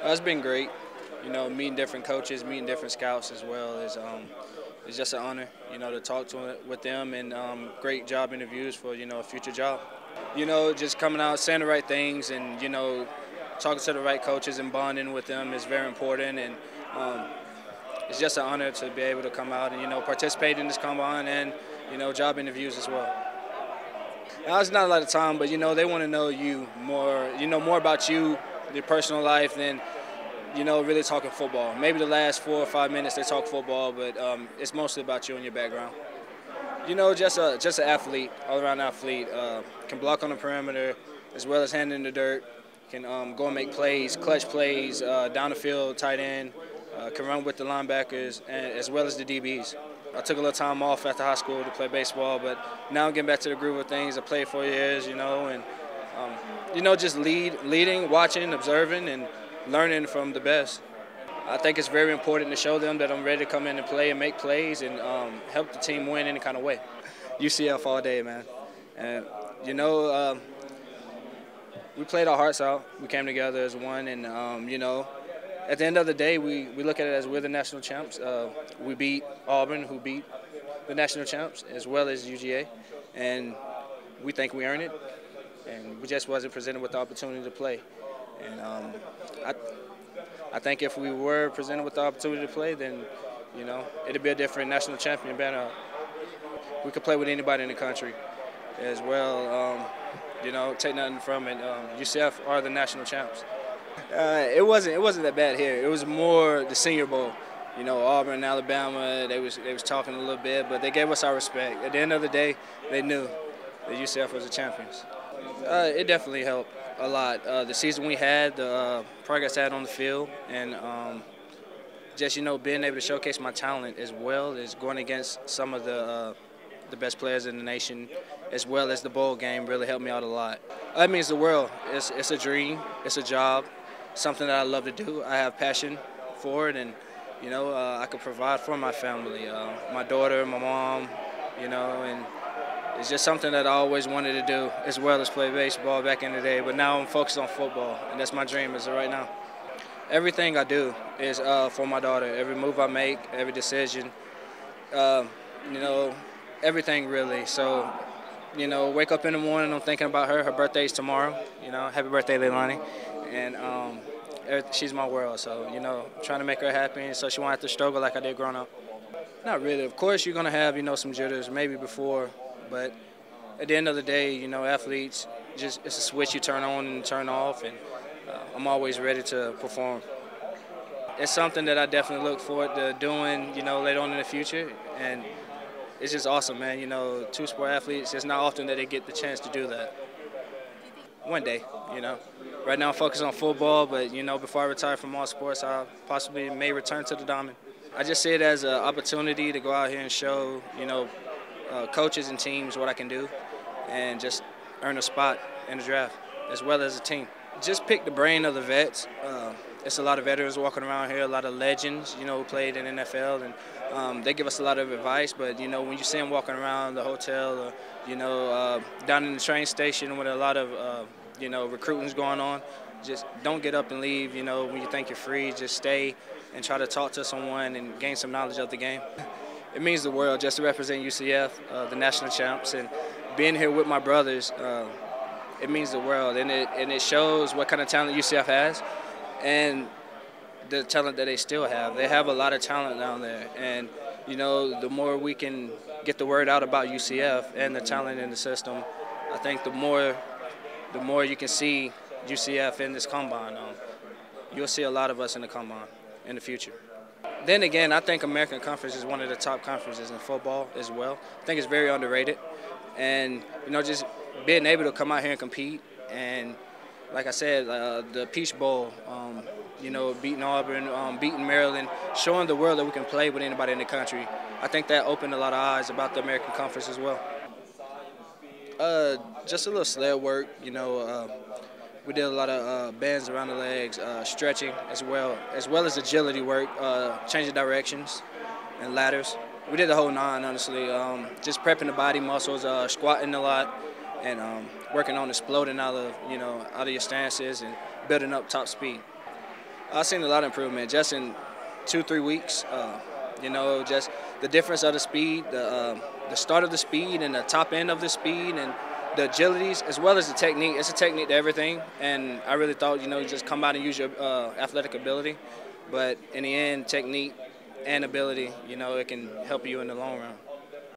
It's been great. Meeting different coaches, meeting different scouts as well. It's just an honor, to talk with them and great job interviews for, a future job. Just coming out, saying the right things and, talking to the right coaches and bonding with them is very important. And it's just an honor to be able to come out and, participate in this combine and, job interviews as well. Now, it's not a lot of time, but, they want to know you more, more about you, your personal life than, really talking football. Maybe the last 4 or 5 minutes they talk football, but it's mostly about you and your background. Just an athlete, all-around athlete, can block on the perimeter as well as hand in the dirt, can go and make plays, clutch plays, down the field, tight end, can run with the linebackers, and as well as the DBs. I took a little time off after high school to play baseball, but now I'm getting back to the groove of things. I played 4 years, and just leading, watching, observing, and learning from the best. I think it's very important to show them that I'm ready to come in and play and make plays and help the team win any kind of way. UCF all day, man. And, we played our hearts out. We came together as one, and, at the end of the day, we look at it as we're the national champs. We beat Auburn, who beat the national champs, as well as UGA, and we think we earned it, and we just wasn't presented with the opportunity to play. And I think if we were presented with the opportunity to play, then, it'd be a different national champion banner. We could play with anybody in the country as well. Take nothing from it. UCF are the national champs. It wasn't that bad here. It was more the Senior Bowl. Auburn, Alabama, they was talking a little bit, but they gave us our respect. At the end of the day, they knew that UCF was the champions. It definitely helped a lot. The season we had, the progress I had on the field, and just being able to showcase my talent as well as going against some of the best players in the nation, as well as the bowl game, really helped me out a lot. It means the world. It's a dream. It's a job. Something that I love to do. I have passion for it, and I could provide for my family, my daughter, my mom, and it's just something that I always wanted to do, as well as play baseball back in the day. But now I'm focused on football, and that's my dream as of right now. Everything I do is for my daughter. Every move I make, every decision, everything really. So, wake up in the morning, I'm thinking about her. Her birthday's tomorrow. Happy birthday, Leilani. And she's my world. So, trying to make her happy, so she won't have to struggle like I did growing up. Not really. Of course, you're gonna have some jitters, maybe before, but at the end of the day, athletes it's a switch you turn on and turn off, and I'm always ready to perform. It's something that I definitely look forward to doing, later on in the future, and it's just awesome, man. Two-sport athletes, it's not often that they get the chance to do that. One day, Right now I'm focused on football, but, before I retire from all sports, I possibly may return to the diamond. I just see it as an opportunity to go out here and show, coaches and teams what I can do and just earn a spot in the draft, as well as a team. Just pick the brain of the vets. It's a lot of veterans walking around here, a lot of legends, who played in NFL, and they give us a lot of advice. But, when you see them walking around the hotel or, down in the train station with a lot of, recruiting's going on, just don't get up and leave, when you think you're free. Just stay and try to talk to someone and gain some knowledge of the game. It means the world just to represent UCF, the national champs, and being here with my brothers, it means the world, and it shows what kind of talent UCF has and the talent that they still have. They have a lot of talent down there, and the more we can get the word out about UCF and the talent in the system, I think the more you can see UCF in this combine. You'll see a lot of us in the combine in the future. Then again, I think American Conference is one of the top conferences in football as well. I think it's very underrated, and just being able to come out here and compete, and like I said, the Peach Bowl, beating Auburn, beating Maryland, showing the world that we can play with anybody in the country. I think that opened a lot of eyes about the American Conference as well. Just a little sled work, we did a lot of bands around the legs, stretching as well as agility work, changing directions and ladders. We did the whole nine, honestly. Just prepping the body muscles, squatting a lot, and working on exploding out of your stances and building up top speed. I've seen a lot of improvement just in 2-3 weeks. You know, just the difference of the speed, the start of the speed and the top end of the speed and the agilities as well as the technique. It's a technique to everything, and I really thought, you know, you just come out and use your athletic ability. But in the end, technique and ability, you know, it can help you in the long run.